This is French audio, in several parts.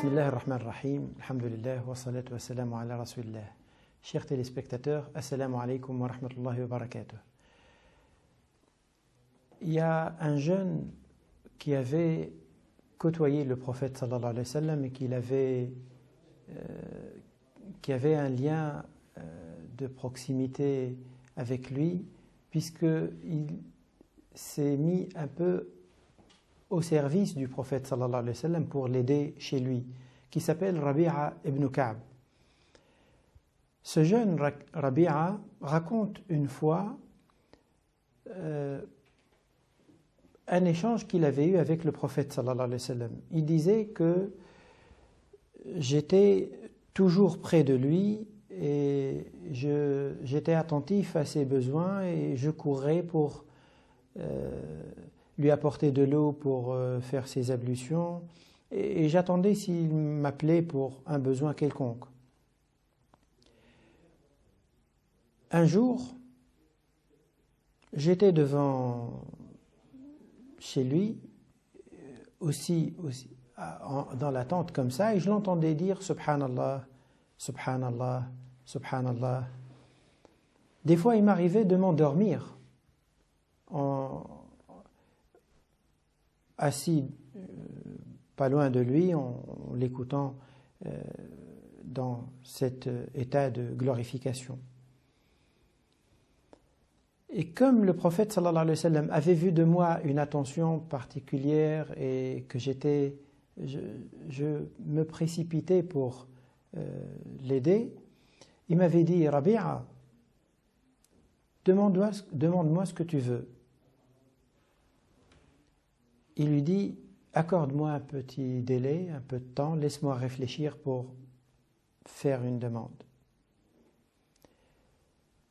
Bismillah ar-Rahman ar-Rahim, alhamdulillah, wa salatu wa salamu ala rasulillah. Chers téléspectateurs, assalamu alaikum wa rahmatullahi wa barakatuh. Il y a un jeune qui avait côtoyé le prophète sallallahu alayhi wa sallam et qui avait un lien de proximité avec lui, puisqu'il s'est mis un peu au service du prophète sallallahu alayhi wa sallam pour l'aider chez lui, qui s'appelle Rabi'a ibn Ka'b. Ce jeune Rabi'a raconte une fois un échange qu'il avait eu avec le prophète sallallahu alayhi wa sallam. Il disait que j'étais toujours près de lui et j'étais attentif à ses besoins et je courais pour lui apporter de l'eau pour faire ses ablutions et j'attendais s'il m'appelait pour un besoin quelconque. Un jour, j'étais devant chez lui, aussi dans la tente comme ça, et je l'entendais dire Subhanallah, Subhanallah, Subhanallah. Des fois, il m'arrivait de m'endormir assis pas loin de lui, en l'écoutant dans cet état de glorification. Et comme le prophète sallallahu alayhi wa sallam avait vu de moi une attention particulière et que je me précipitais pour l'aider, il m'avait dit Rabi'a, demande-moi ce que tu veux. Il lui dit accorde-moi un petit délai, un peu de temps, laisse-moi réfléchir pour faire une demande.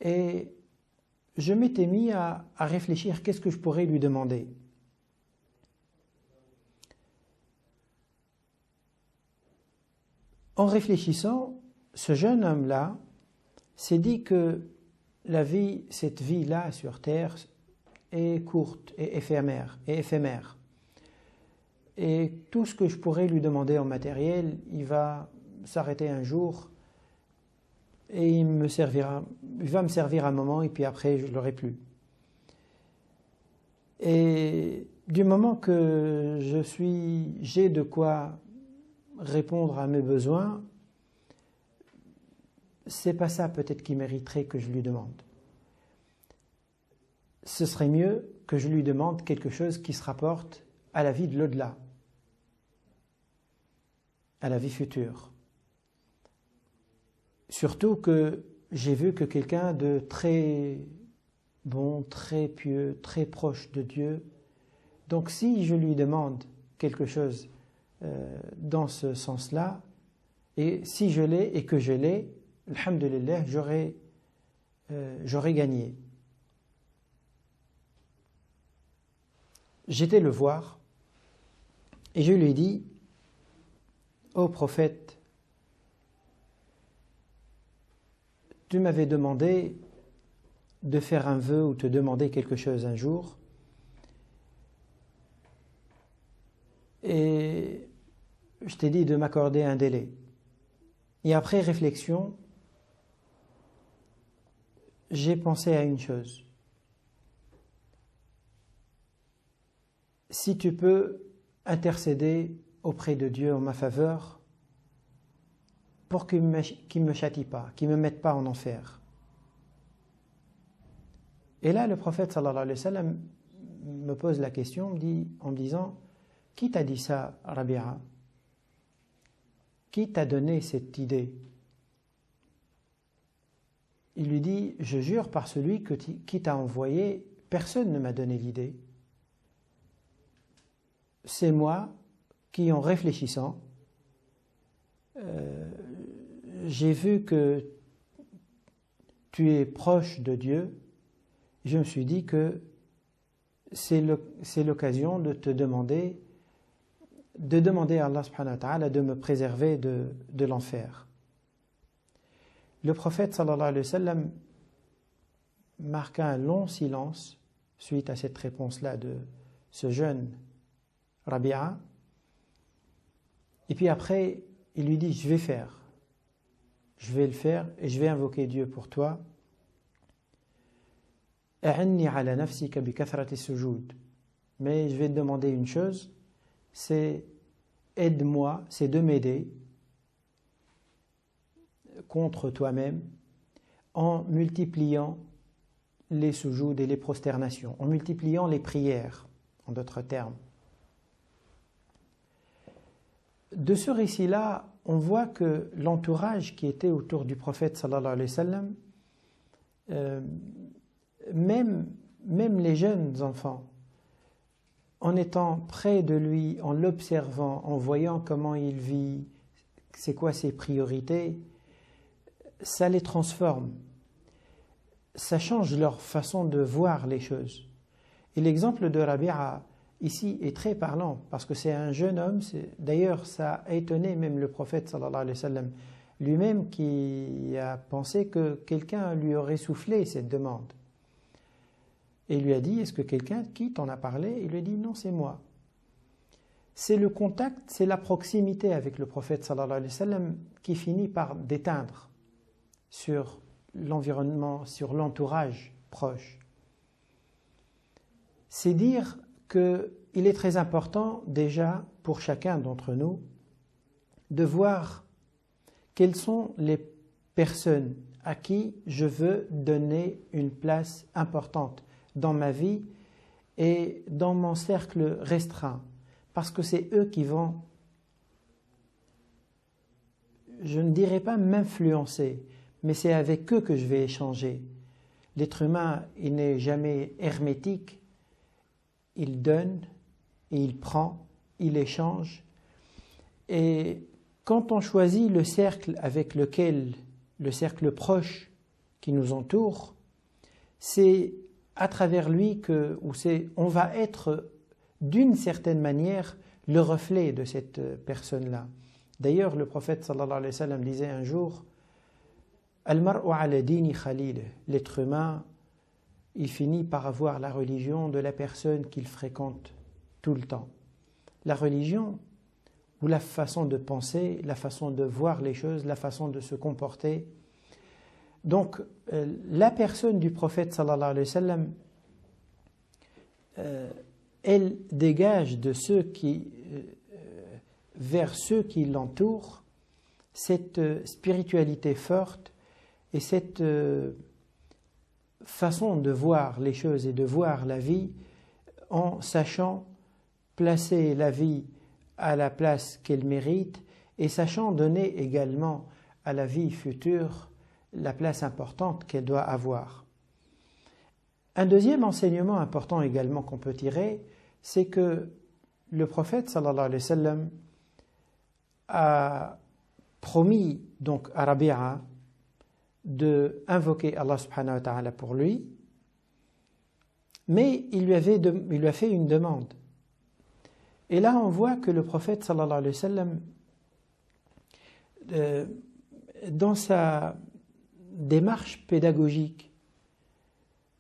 Et je m'étais mis à réfléchir qu'est-ce que je pourrais lui demander. En réfléchissant, ce jeune homme-là s'est dit que cette vie-là sur terre est courte et éphémère. Et tout ce que je pourrais lui demander en matériel, il va s'arrêter un jour et il va me servir un moment et puis après je ne l'aurai plus. Et du moment que j'ai de quoi répondre à mes besoins, c'est pas ça peut-être qui mériterait que je lui demande. Ce serait mieux que je lui demande quelque chose qui se rapporte à la vie de l'au-delà, à la vie future. Surtout que j'ai vu que quelqu'un de très bon, très pieux, très proche de Dieu. Donc si je lui demande quelque chose dans ce sens-là, et si je l'ai et que je l'ai, alhamdulillah, j'aurais gagné. J'étais le voir et je lui ai dit ô prophète, tu m'avais demandé de faire un vœu ou te demander quelque chose un jour et je t'ai dit de m'accorder un délai. Et après réflexion, j'ai pensé à une chose. Si tu peux intercéder auprès de Dieu en ma faveur pour qu'il ne me châtie pas, qu'il ne me mette pas en enfer. Et là, le prophète sallallahu alayhi wa sallam me pose la question en me disant qui t'a dit ça, Rabi'a? Qui t'a donné cette idée? Il lui dit je jure par celui qui t'a envoyé, personne ne m'a donné l'idée. C'est moi qui, en réfléchissant, j'ai vu que tu es proche de Dieu. Je me suis dit que c'est l'occasion de demander à Allah subhanahu wa ta'ala de me préserver de l'enfer. Le prophète sallallahu alayhi wa sallam marqua un long silence suite à cette réponse-là de ce jeune Rabi'a. Et puis après, il lui dit, je vais le faire et je vais invoquer Dieu pour toi. أعني على نفسك بكثرة السجود. Mais je vais te demander une chose, c'est aide-moi, c'est de m'aider contre toi-même en multipliant les sujouds et les prosternations, en multipliant les prières, en d'autres termes. De ce récit-là, on voit que l'entourage qui était autour du prophète sallallahu alayhi wa sallam, même les jeunes enfants, en étant près de lui, en l'observant, en voyant comment il vit, c'est quoi ses priorités, ça les transforme. Ça change leur façon de voir les choses. Et l'exemple de Rabi'a ici est très parlant, parce que c'est un jeune homme, d'ailleurs ça a étonné même le prophète sallallahu alayhi wa sallam, lui-même qui a pensé que quelqu'un lui aurait soufflé cette demande. Et il lui a dit, est-ce que quelqu'un qui t'en a parlé? Il lui a dit, non, c'est moi. C'est le contact, c'est la proximité avec le prophète sallallahu alayhi wa sallam qui finit par déteindre sur l'environnement, sur l'entourage proche. C'est dire qu'il est très important déjà pour chacun d'entre nous de voir quelles sont les personnes à qui je veux donner une place importante dans ma vie et dans mon cercle restreint, parce que c'est eux qui vont, je ne dirais pas m'influencer, mais c'est avec eux que je vais échanger. L'être humain, il n'est jamais hermétique, il donne et il prend, il échange. Et quand on choisit le cercle avec lequel, le cercle proche qui nous entoure, c'est à travers lui on va être d'une certaine manière le reflet de cette personne-là. D'ailleurs, le prophète sallallahu alayhi wa sallam disait un jour, Al-mar'u ala dini khalil, l'être humain, il finit par avoir la religion de la personne qu'il fréquente tout le temps. La religion, ou la façon de penser, la façon de voir les choses, la façon de se comporter. Donc, la personne du prophète sallallahu alayhi wa sallam, elle dégage de vers ceux qui l'entourent cette spiritualité forte et cette façon de voir les choses et de voir la vie en sachant placer la vie à la place qu'elle mérite et sachant donner également à la vie future la place importante qu'elle doit avoir. Un deuxième enseignement important également qu'on peut tirer, c'est que le prophète sallallahu alayhi wa sallam a promis donc à Rabi'a de invoquer Allah subhanahu wa ta'ala pour lui, mais il lui a fait une demande. Et là on voit que le prophète sallallahu alayhi wa sallam, dans sa démarche pédagogique,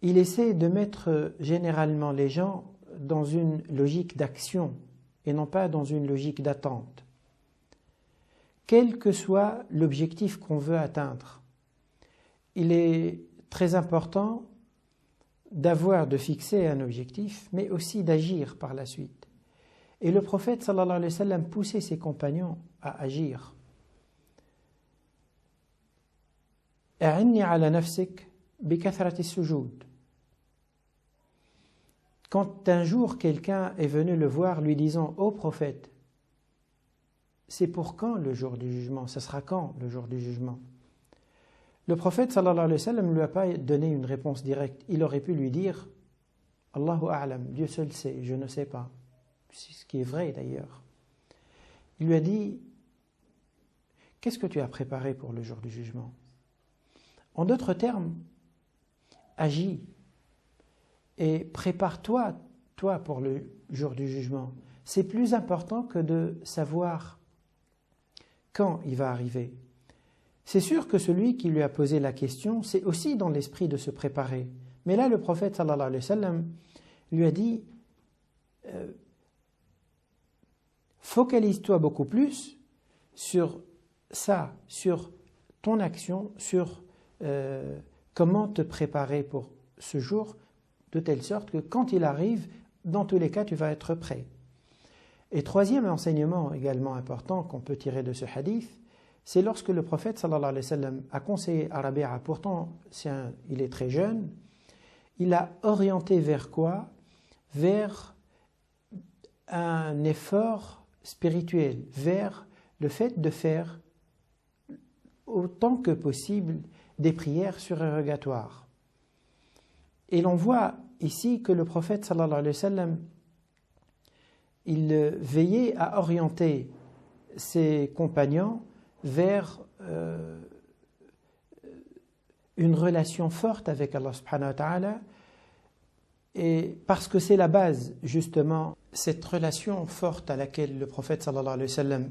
il essaie de mettre généralement les gens dans une logique d'action et non pas dans une logique d'attente. Quel que soit l'objectif qu'on veut atteindre, il est très important de fixer un objectif, mais aussi d'agir par la suite. Et le prophète sallallahu alayhi wa sallam poussait ses compagnons à agir. أعني على نفسك بكثرة السجود. Quand un jour quelqu'un est venu le voir lui disant « Ô prophète, c'est pour quand le jour du jugement? Ce sera quand le jour du jugement ?» Le prophète sallallahu alayhi wa sallam ne lui a pas donné une réponse directe. Il aurait pu lui dire « Allahu a'lam, Dieu seul sait, je ne sais pas. » C'est ce qui est vrai d'ailleurs. Il lui a dit « Qu'est-ce que tu as préparé pour le jour du jugement ?» En d'autres termes, agis et prépare-toi, toi, pour le jour du jugement. C'est plus important que de savoir quand il va arriver. C'est sûr que celui qui lui a posé la question, c'est aussi dans l'esprit de se préparer. Mais là, le prophète sallallahu alayhi wa sallam lui a dit focalise-toi beaucoup plus sur ça, sur ton action, sur comment te préparer pour ce jour, de telle sorte que quand il arrive, dans tous les cas, tu vas être prêt. Et troisième enseignement également important qu'on peut tirer de ce hadith, c'est lorsque le prophète sallallahu alayhi wa sallam a conseillé à Rabi'a, pourtant il est très jeune, il a orienté vers quoi? Vers un effort spirituel, vers le fait de faire autant que possible des prières surérogatoires. Et l'on voit ici que le prophète sallallahu alayhi wa sallam, il veillait à orienter ses compagnons vers une relation forte avec Allah subhanahu wa ta'ala, et parce que c'est la base, justement, cette relation forte à laquelle le prophète sallallahu alayhi wa sallam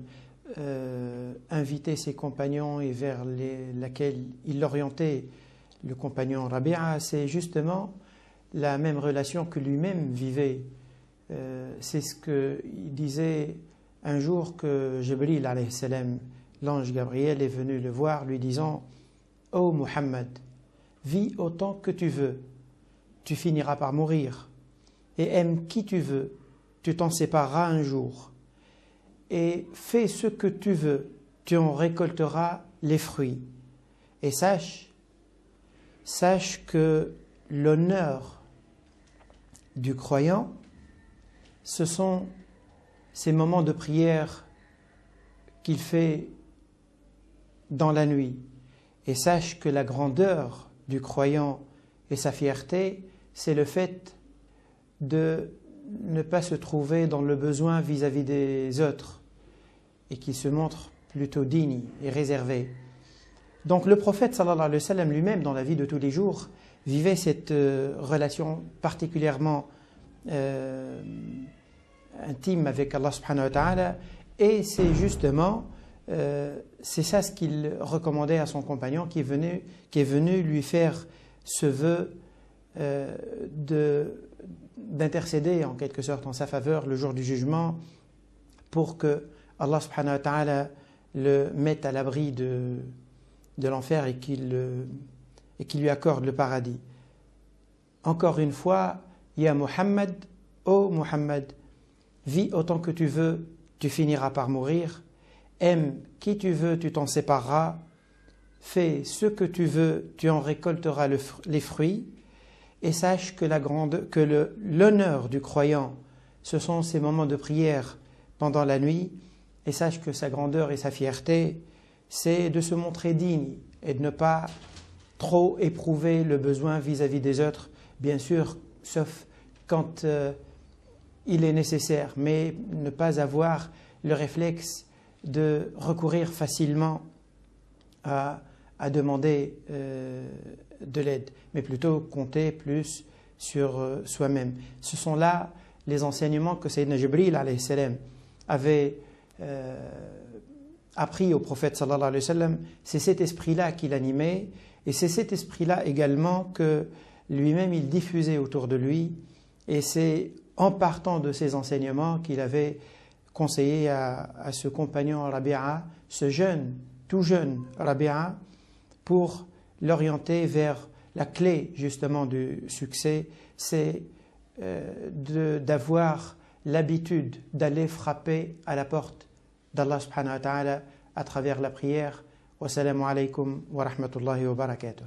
invitait ses compagnons et vers laquelle il orientait le compagnon Rabi'a, c'est justement la même relation que lui-même vivait. C'est ce qu'il disait un jour que Jibril alayhi salam, l'ange Gabriel, est venu le voir lui disant « Ô Muhammad, vis autant que tu veux, tu finiras par mourir, et aime qui tu veux, tu t'en sépareras un jour, et fais ce que tu veux, tu en récolteras les fruits. Et sache que l'honneur du croyant, ce sont ces moments de prière qu'il fait dans la nuit. Et sache que la grandeur du croyant et sa fierté, c'est le fait de ne pas se trouver dans le besoin vis-à-vis des autres et qui se montre plutôt digne et réservé. Donc le prophète sallallahu alayhi wa sallam lui-même, dans la vie de tous les jours, vivait cette relation particulièrement intime avec Allah subhanahu wa ta'ala, et c'est justement c'est ça ce qu'il recommandait à son compagnon qui est venu lui faire ce vœu d'intercéder en quelque sorte en sa faveur le jour du jugement, pour que Allah subhanahu wa ta'ala le mette à l'abri de l'enfer et qu'il lui accorde le paradis. Encore une fois, Ya Muhammad, ô Muhammad, vis autant que tu veux, tu finiras par mourir. Aime qui tu veux, tu t'en sépareras. Fais ce que tu veux, tu en récolteras les fruits. Et sache que l'honneur du croyant, ce sont ces moments de prière pendant la nuit. Et sache que sa grandeur et sa fierté, c'est de se montrer digne et de ne pas trop éprouver le besoin vis-à-vis des autres, bien sûr, sauf quand il est nécessaire, mais ne pas avoir le réflexe de recourir facilement à demander de l'aide, mais plutôt compter plus sur soi-même. Ce sont là les enseignements que Sayyidina Jibril alayhi salam avait appris au prophète sallallahu alayhi wa sallam. C'est cet esprit-là qui l'animait, et c'est cet esprit-là également que lui-même il diffusait autour de lui, et c'est en partant de ces enseignements qu'il avait conseillé à ce compagnon Rabi'a, ce jeune, tout jeune Rabi'a, pour l'orienter vers la clé justement du succès, c'est d'avoir l'habitude d'aller frapper à la porte d'Allah subhanahu wa ta'ala à travers la prière. Wassalamu alaikum wa rahmatullahi wa barakatuh.